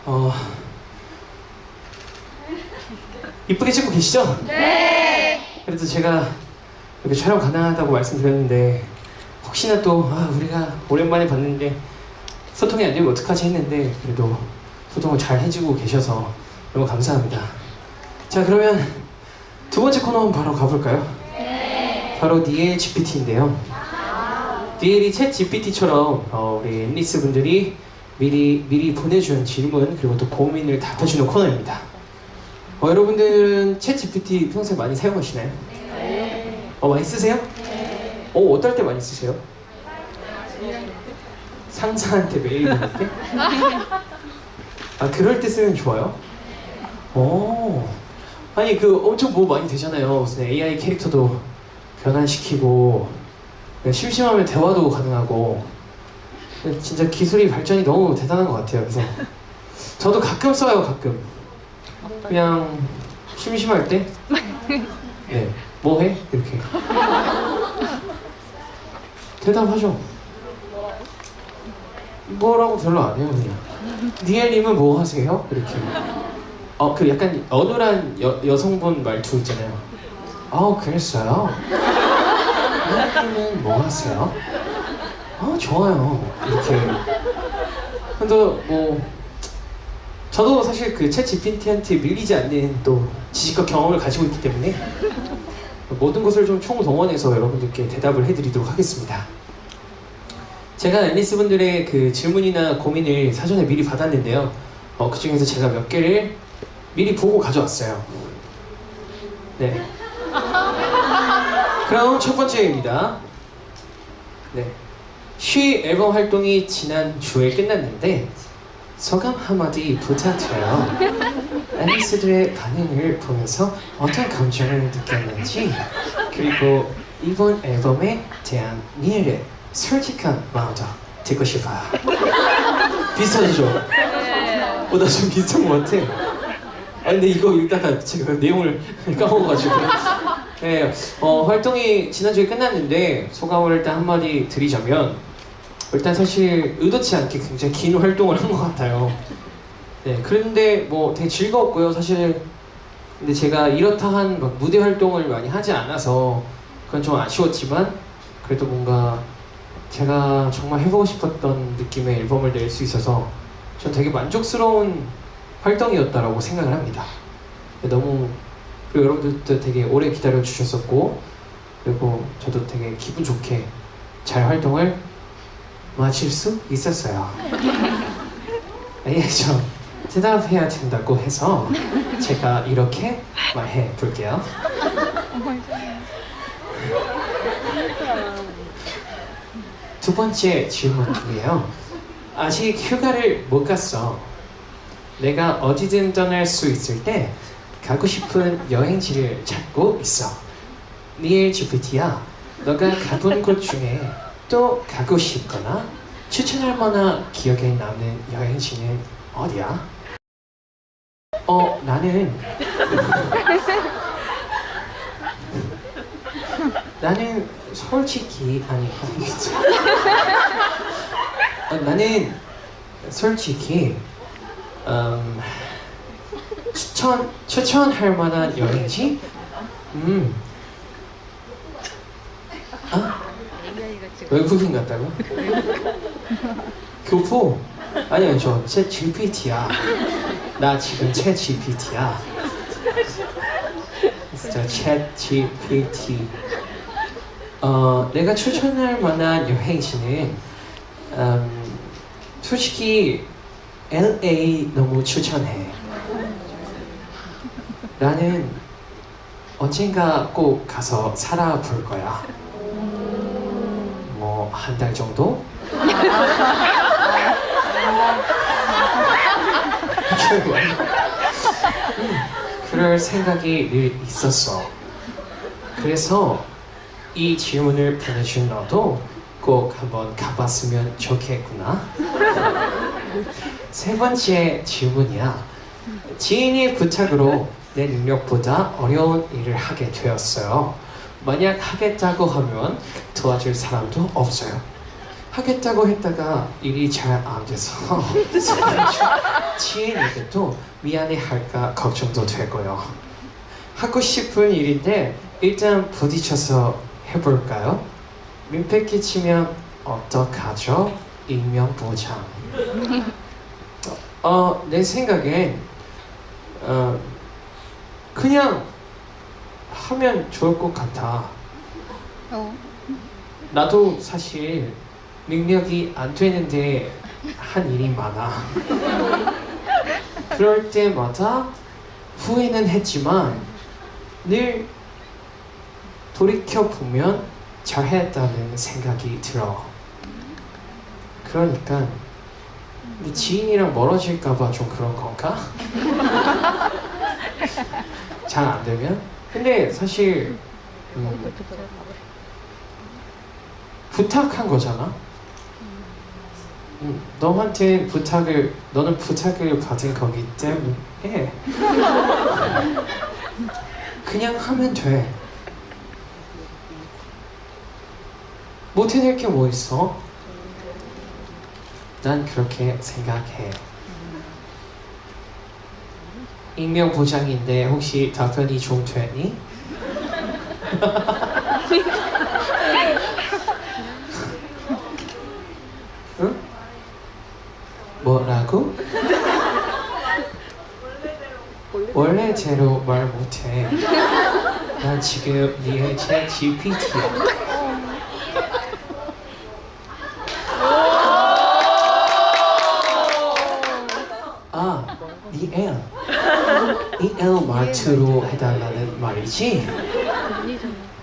어, 이쁘게 찍고 계시죠? 네. 그래도 제가 이렇게 촬영 가능하다고 말씀드렸는데 혹시나 또 우리가 오랜만에 봤는데 소통이 안 되면 어떡하지 했는데 그래도 소통을 잘 해주고 계셔서 너무 감사합니다. 자, 그러면 두 번째 코너 한번 바로 가볼까요? 네. 바로 니엘 GPT인데요. 니엘이 챗 GPT처럼 우리 앤리스 분들이 미리 보내준 질문 그리고 또 고민을 답해주는 코너입니다. 여러분들은 챗 GPT 평소에 많이 사용하시나요? 네. 많이 쓰세요? 네. 어떨 때 많이 쓰세요? 상사한테 메일 보낼 때? 그럴 때 쓰면 좋아요? 아니 엄청 뭐 많이 되잖아요. 무슨 AI 캐릭터도 변환시키고 심심하면 대화도 가능하고 진짜 기술이 발전이 너무 대단한 것 같아요. 그래서 저도 가끔 써요. 가끔 그냥 심심할 때 네, 뭐 해? 이렇게 대답하죠. 뭐라고 별로 안 해요. 그냥 니엘님은 뭐 하세요? 이렇게 그 약간 어눌한 여성분 말투 있잖아요. 그랬어요? 니엘님은 뭐 하세요? 좋아요. 이렇게 근데 저도 사실 그 챗 GPT한테 밀리지 않는 또 지식과 경험을 가지고 있기 때문에 모든 것을 좀 총동원해서 여러분들께 대답을 해드리도록 하겠습니다. 제가 앨리스 분들의 그 질문이나 고민을 사전에 미리 받았는데요. 그 중에서 제가 몇 개를 미리 보고 가져왔어요. 네. 그럼 첫 번째입니다. 네. 쉬 앨범 활동이 지난주에 끝났는데 소감 한마디 부탁드려요. 앨리스들의 반응을 보면서 어떤 감정을 느꼈는지 그리고 이번 앨범에 대한 니엘의 솔직한 마음도 듣고 싶어요. 비슷하죠? 나 좀 비슷한 것 같아. 근데 이거 읽다가 제가 내용을 까먹어가지고 네, 활동이 지난주에 끝났는데 소감을 일단 한마디 드리자면 일단 사실 의도치 않게 굉장히 긴 활동을 한 것 같아요. 네, 그런데 되게 즐거웠고요. 사실 근데 제가 이렇다 한 무대 활동을 많이 하지 않아서 그건 좀 아쉬웠지만 그래도 뭔가 제가 정말 해보고 싶었던 느낌의 앨범을 낼 수 있어서 전 되게 만족스러운 활동이었다라고 생각을 합니다. 너무 그리고 여러분들도 되게 오래 기다려 주셨었고 그리고 저도 되게 기분 좋게 잘 활동을 마칠 수 있었어요. 저 대답해야 된다고 해서 제가 이렇게 말해 볼게요. 두 번째 질문이에요. 아직 휴가를 못 갔어. 내가 어디든 떠날 수 있을 때 가고 싶은 여행지를 찾고 있어. 니엘 GPT야, 너가 가본 곳 중에 또 가고 싶거나 추천할 만한 기억에 남는 여행지는 어디야? 나는 솔직히 나는 솔직히 추천할 만한 여행지? 외국인 같다고? 교포? 아니요, 저 챗 GPT야. 나 지금 챗 GPT야. 진짜 챗 GPT. 내가 추천할 만한 여행지는 솔직히 LA 너무 추천해. 나는 언젠가 꼭 가서 살아볼 거야. 한 달 정도? 그럴 생각이 늘 있었어. 그래서 이 질문을 보내준 너도 꼭 한번 가봤으면 좋겠구나. 세 번째 질문이야. 지인의 부탁으로 내 능력보다 어려운 일을 하게 되었어요. 만약 하겠다고 하면 도와줄 사람도 없어요. 하겠다고 했다가 일이 잘 안 돼서 지인에게도 미안해할까 걱정도 되고요. 하고 싶은 일인데 일단 부딪혀서 해볼까요? 민폐 끼치면 어떡하죠? 익명보장. 내 생각엔 그냥 하면 좋을 것 같아. 나도 사실 능력이 안 되는데 한 일이 많아. 그럴 때마다 후회는 했지만 늘 돌이켜보면 잘했다는 생각이 들어. 그러니까 내 지인이랑 멀어질까봐 좀 그런 건가? 잘 안 되면? 근데 사실 부탁한 거잖아. 너한테 너는 부탁을 받은 거기 때문에 그냥 하면 돼. 못해낼 게 뭐 있어? 난 그렇게 생각해. 익명 보장인데 혹시 답변이 좀 되니? 응? 뭐라고? 원래대로 말 못해. 난 지금 니의 제 GPT야. EL 말투로 해달라는 말이지?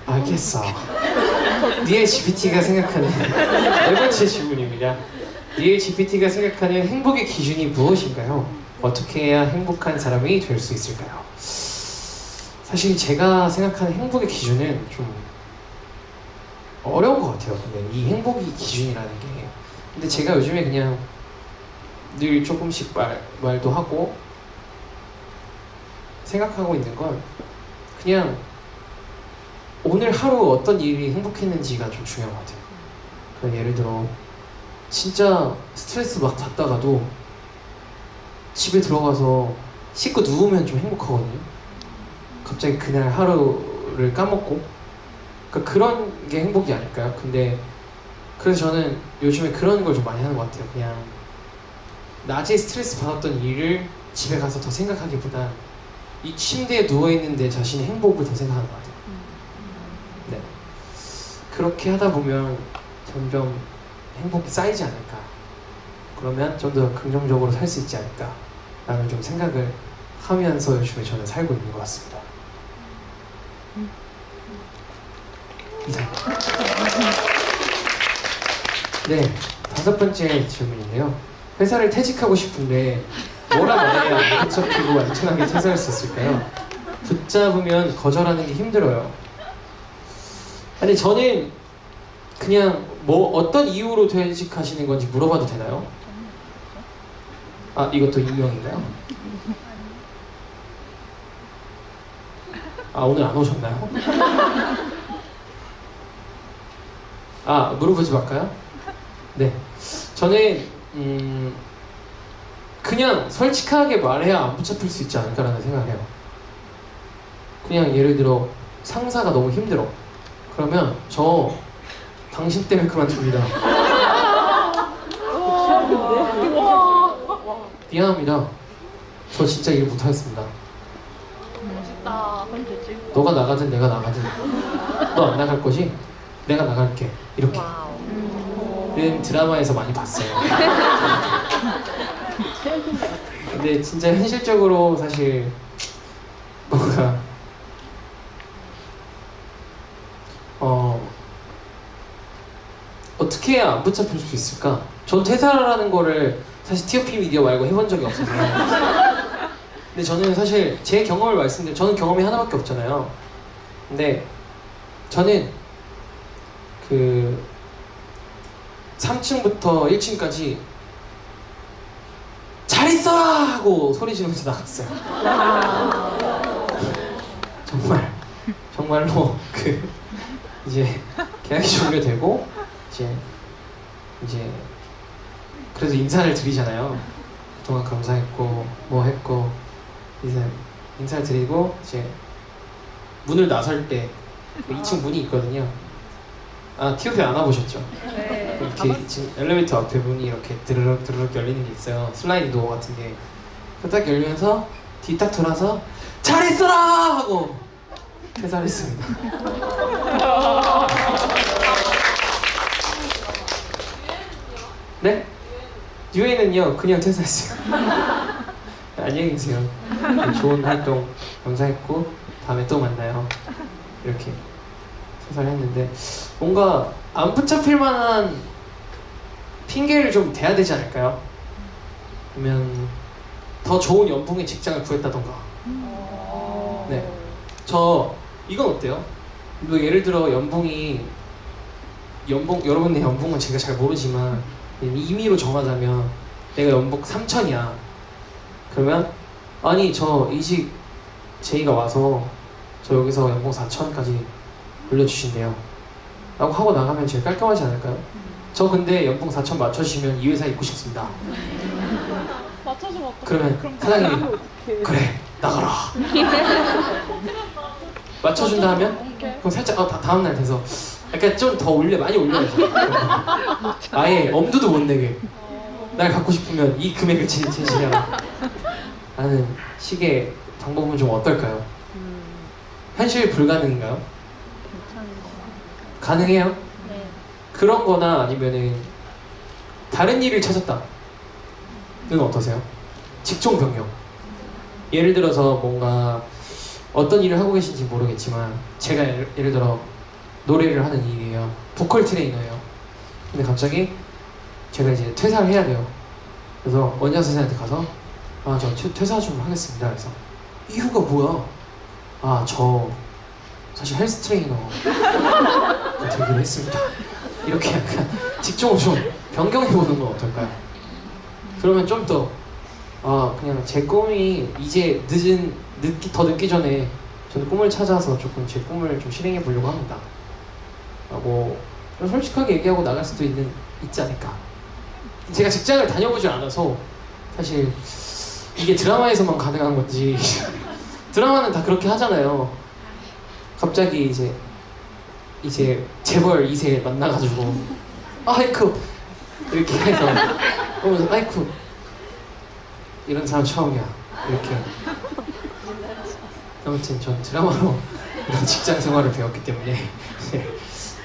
알겠어. 니의 GPT가 생각하는 네 번째 질문입니다. 니의 GPT가 생각하는 행복의 기준이 무엇인가요? 어떻게 해야 행복한 사람이 될 수 있을까요? 사실 제가 생각하는 행복의 기준은 좀 어려운 것 같아요. 근데 이 행복의 기준이라는 게 근데 제가 요즘에 그냥 늘 조금씩 말도 하고 생각하고 있는 건 그냥 오늘 하루 어떤 일이 행복했는지가 좀 중요한 것 같아요. 그러니까 예를 들어 진짜 스트레스 막 받다가도 집에 들어가서 씻고 누우면 좀 행복하거든요. 갑자기 그날 하루를 까먹고 그러니까 그런 게 행복이 아닐까요? 근데 그래서 저는 요즘에 그런 걸 좀 많이 하는 것 같아요. 그냥 낮에 스트레스 받았던 일을 집에 가서 더 생각하기보다 이 침대에 누워있는 내 자신의 행복을 더 생각하는 것 같아요. 네. 그렇게 하다 보면 점점 행복이 쌓이지 않을까. 그러면 좀 더 긍정적으로 살 수 있지 않을까 라는 좀 생각을 하면서 요즘에 저는 살고 있는 것 같습니다. 이상. 네, 5번째 질문인데요. 회사를 퇴직하고 싶은데 뭐라 말해야 안 붙잡히고 안전하게 퇴사할 수 있을까요? 붙잡으면 거절하는 게 힘들어요. 아니 저는 그냥 뭐 어떤 이유로 퇴직하시는 건지 물어봐도 되나요? 아 이것도 익명인가요? 아 오늘 안 오셨나요? 아 물어보지 말까요? 네, 저는 그냥 솔직하게 말해야 안 붙잡힐 수 있지 않을까라는 생각을 해요. 그냥 예를 들어 상사가 너무 힘들어. 그러면 저 당신 때문에 그만둡니다. 미안합니다. 저 진짜 일 못하겠습니다. 멋있다. 그럼 되지. 너가 나가든 내가 나가든 너 안 나갈 거지? 내가 나갈게. 이렇게. 이런 드라마에서 많이 봤어요. 근데 진짜 현실적으로 사실 뭔가 어떻게 해야 안 붙잡힐 수 있을까? 전 퇴사라는 거를 사실 TOP 미디어 말고 해본 적이 없어서 근데 저는 사실 제 경험을 말씀드리면 저는 경험이 하나밖에 없잖아요. 근데 저는 그 3층부터 1층까지 잘 있어라! 하고 소리 지르면서 나갔어요. 정말로 그 이제 계약이 종료되고 이제 그래도 인사를 드리잖아요. 그동안 감사했고 뭐 했고 이제 인사를 드리고 이제 문을 나설 때 2층 문이 있거든요. 아 TOP 안 와보셨죠? 네. 이렇게 지금 엘리베이터 앞에 문이 이렇게 드르륵 드르륵 열리는 게 있어요. 슬라이드 도어 같은 게. 딱 열면서 뒤 딱 돌아서 잘 있어라 하고 퇴사했습니다. 네? 유엔은요 그냥 퇴사했어요. 안녕히 계세요. 좋은 활동 감사했고 다음에 또 만나요. 이렇게 퇴사를 했는데 뭔가 안 붙잡힐 만한 핑계를 좀 대야 되지 않을까요? 그러면 더 좋은 연봉의 직장을 구했다던가. 네. 저 이건 어때요? 뭐 예를 들어 여러분의 연봉은 제가 잘 모르지만 임의로 정하자면 내가 연봉 3천이야. 그러면 아니 저 이직 제의가 와서 저 여기서 연봉 4천까지 올려주신대요 라고 하고 나가면 제일 깔끔하지 않을까요? 저 근데 연봉 4천 맞춰주시면 이 회사에 있고 싶습니다. 맞춰주면 어떡해? 그러면 사장님이 그래 나가라 맞춰준다 하면 그럼 살짝 다음날 돼서 약간 좀 더 많이 올려야죠. 아예 엄두도 못 내게 날 갖고 싶으면 이 금액을 제시해라 라는 식의 방법은 좀 어떨까요? 현실 불가능인가요? 가능해요? 네. 그런 거나 아니면은 다른 일을 찾았다 는 어떠세요? 직종 변경. 예를 들어서 뭔가 어떤 일을 하고 계신지 모르겠지만 제가 예를 들어 노래를 하는 일이에요. 보컬 트레이너예요. 근데 갑자기 제가 이제 퇴사를 해야 돼요. 그래서 원장 선생님한테 가서 아 저 퇴사 좀 하겠습니다. 그래서 이유가 뭐야? 아 저 사실 헬스 트레이너가 되긴 했습니다. 이렇게 약간 직종을 좀 변경해보는 건 어떨까요? 그러면 좀 더 그냥 제 꿈이 이제 더 늦기 전에 저는 꿈을 찾아서 조금 제 꿈을 좀 실행해 보려고 합니다. 라고 솔직하게 얘기하고 나갈 수도 있지 않을까. 제가 직장을 다녀보지 않아서 사실 이게 드라마에서만 가능한 건지 드라마는 다 그렇게 하잖아요. 갑자기 이제 재벌 2세 만나가지고 아이쿠 이렇게 해서 아이쿠 이런 사람 처음이야 이렇게. 아무튼 전 드라마로 이런 직장 생활을 배웠기 때문에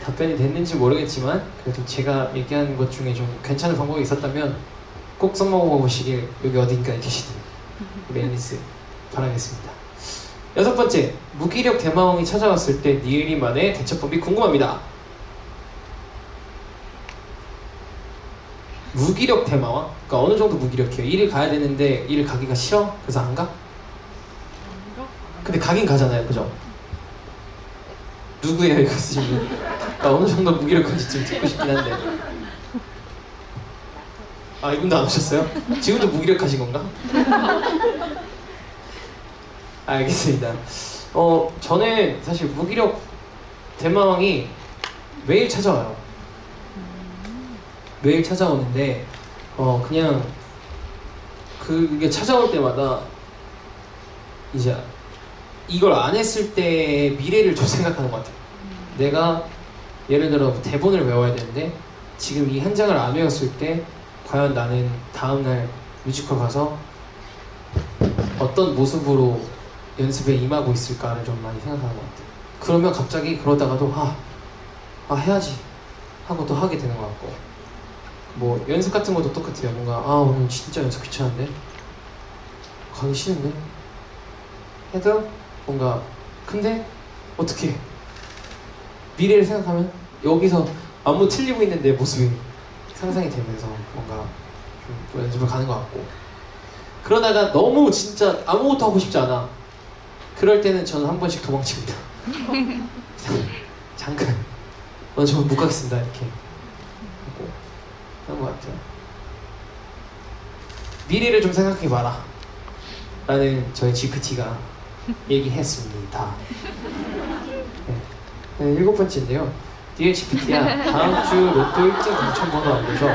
답변이 됐는지 모르겠지만 그래도 제가 얘기한 것 중에 좀 괜찮은 방법이 있었다면 꼭 써먹어보시길 여기 어딘가에 계시는 우리 앨리스 바라겠습니다. 6번째, 무기력 대마왕이 찾아왔을 때 니엘이만의 대처법이 궁금합니다. 무기력 대마왕? 그러니까 어느 정도 무기력해요? 일을 가야 되는데 일을 가기가 싫어? 그래서 안 가? 근데 가긴 가잖아요, 그죠? 누구예요 이거 지금? 어느 정도 무기력한지 좀 듣고 싶긴 한데. 아 이분도 안 오셨어요? 지금도 무기력하신 건가? 알겠습니다. 저는 사실 무기력 대마왕이 매일 찾아와요. 매일 찾아오는데 그냥 그게 찾아올 때마다 이제 이걸 안 했을 때 미래를 좀 생각하는 것 같아요. 내가 예를 들어 대본을 외워야 되는데 지금 이 한 장을 안 외웠을 때 과연 나는 다음날 뮤지컬 가서 어떤 모습으로 연습에 임하고 있을까를 좀 많이 생각하는 것 같아요. 그러면 갑자기 그러다가도 해야지 하고 또 하게 되는 것 같고, 뭐 연습 같은 것도 똑같아요. 뭔가 오늘 진짜 연습 귀찮은데 가기 싫은데 해도 뭔가 근데 어떻게 미래를 생각하면 여기서 아무 틀리고 있는 내 모습이 상상이 되면서 뭔가 좀 연습을 가는 것 같고, 그러다가 너무 진짜 아무것도 하고 싶지 않아. 그럴 때는 저는 한 번씩 도망칩니다. 잠깐 저는 못 가겠습니다 이렇게 하고 그런 것 같아요. 미래를 좀 생각해봐라 라는 저희 GPT가 얘기했습니다. 네, 7번째인데요. Dear GPT야, 다음 주 로또 1등 당첨번호 알려줘.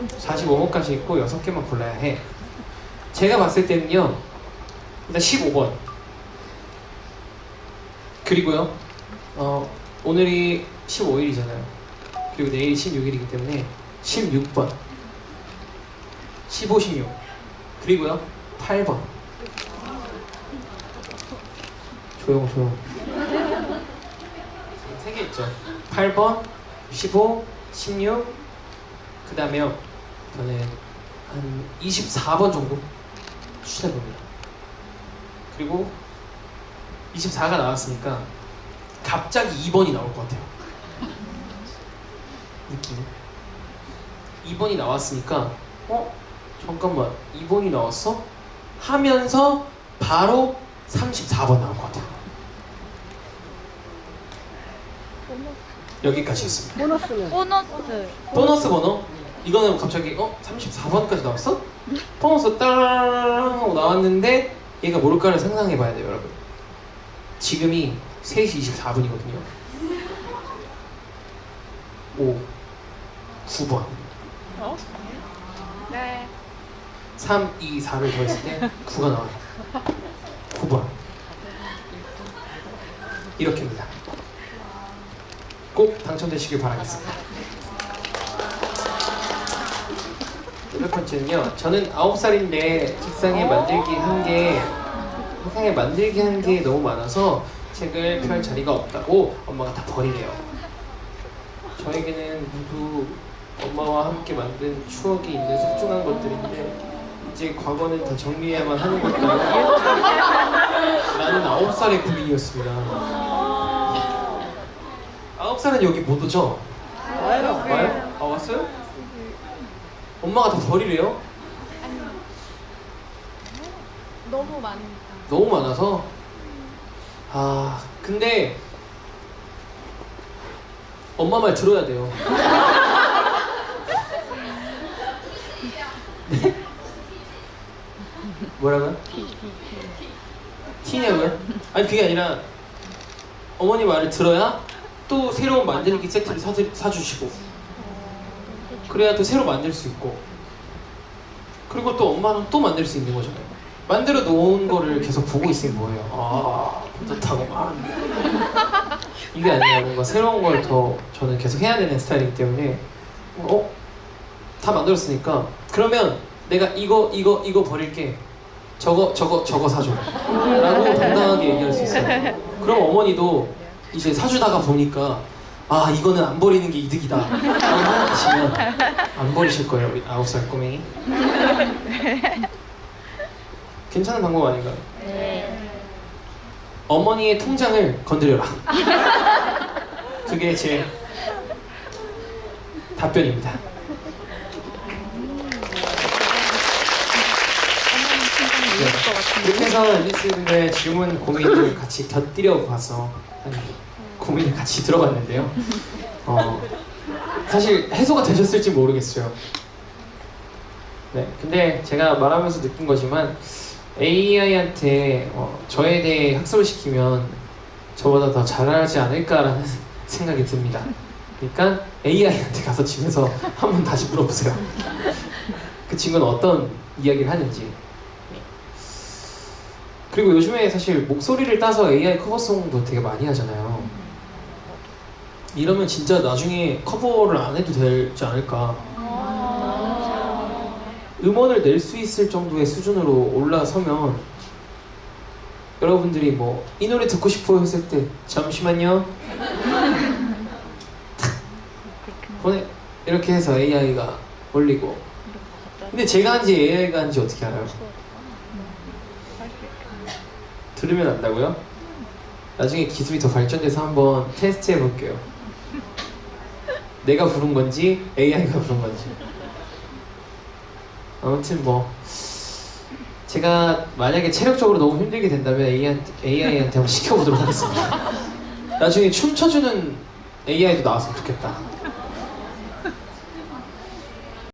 45번까지 있고 6개만 골라야 해. 제가 봤을 때는요, 일단 15번. 그리고요, 오늘이 15일이잖아요. 그리고 내일이 16일이기 때문에 16번. 15, 16. 그리고요, 8번. 조용. 3개 있죠. 8번, 15, 16. 그 다음에요, 저는 한 24번 정도 추천해봅니다. 그리고 24가 나왔으니까 갑자기 2번이 나올 것 같아요. 느낌. 2번이 나왔으니까 잠깐만, 2번이 나왔어? 하면서 바로 34번 나올 것 같아요. 여기까지였습니다. 보너스 번호? 이거는 갑자기 34번까지 나왔어? 보너스 따랑 하고 나왔는데 얘가 뭘까를 상상해 봐야 돼요, 여러분. 지금이 3시 24분이거든요. 5, 9번. 네. 3, 2, 4를 더했을 때 9가 나와요. 9번. 이렇게입니다. 꼭 당첨되시길 바라겠습니다. 8번째는요, 저는 9살인데 책상에 만들기 한 게 너무 많아서 책을 펼 자리가 없다고 엄마가 다 버리래요. 저에게는 모두 엄마와 함께 만든 추억이 있는 소중한 것들인데 이제 과거는 다 정리해야만 하는 걸까요? 나는 9살의 고민이었습니다. 9살은 여기 못 오죠? 와요? 아, 왔어요? 엄마가 다 버리래요? 너무 많으니까. 너무 많아서. 근데 엄마 말 들어야 돼요. 네? 뭐라고요? 티냐고요? 아니, 그게 아니라 어머니 말을 들어야 또 새로운 만들기 세트를 사주시고, 그래야 또 새로 만들 수 있고, 그리고 또 엄마는 또 만들 수 있는 거잖아요. 만들어 놓은 거를 계속 보고 있으면 뭐예요? 뿌듯하고 막. 이게 아니라 뭔가 새로운 걸 더 저는 계속 해야 되는 스타일이기 때문에 다 만들었으니까 그러면 내가 이거 버릴게. 저거 사줘 라고 당당하게 얘기할 수 있어요. 그럼 어머니도 이제 사주다가 보니까 이거는 안 버리는 게 이득이다 라고 생각하시면 안 버리실 거예요, 우리 9살 꼬맹이. 괜찮은 방법 아닌가요? 네. 어머니의 통장을 건드려라. 그게 제 답변입니다. 네. 이렇게 해서 앨리스의 질문 고민을 같이 곁들여 봐서 고민을 같이 들어봤는데요. 사실 해소가 되셨을지 모르겠어요. 네, 근데 제가 말하면서 느낀 거지만 AI한테 저에 대해 학습을 시키면 저보다 더 잘하지 않을까라는 생각이 듭니다. 그러니까 AI한테 가서 집에서 한번 다시 물어보세요. 그 친구는 어떤 이야기를 하는지. 그리고 요즘에 사실 목소리를 따서 AI 커버송도 되게 많이 하잖아요. 이러면 진짜 나중에 커버를 안 해도 되지 않을까. 음원을 낼 수 있을 정도의 수준으로 올라서면 여러분들이 뭐 이 노래 듣고 싶어 했을 때 잠시만요 보내, 이렇게 해서 AI가 올리고. 근데 제가 한지 AI가 한지 어떻게 알아요? 들으면 안다고요? 나중에 기술이 더 발전돼서 한번 테스트 해볼게요. 내가 부른 건지 AI가 부른 건지. 아무튼 뭐 제가 만약에 체력적으로 너무 힘들게 된다면 AI한테 한번 시켜보도록 하겠습니다. 나중에 춤춰주는 AI도 나왔으면 좋겠다.